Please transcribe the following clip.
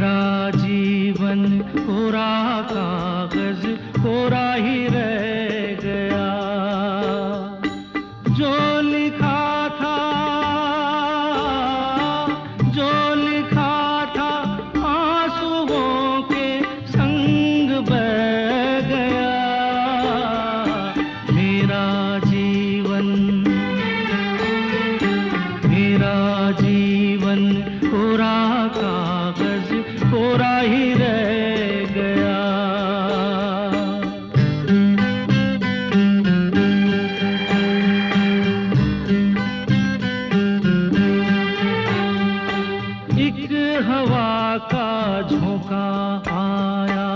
मेरा जीवन कोरा कागज कोरा ही रह गया। जो लिखा था, जो लिखा था आंसुओं के संग बह गया। मेरा जीवन, मेरा जीवन कोरा कागज कोरा ही रह गया। एक हवा का झोंका आया,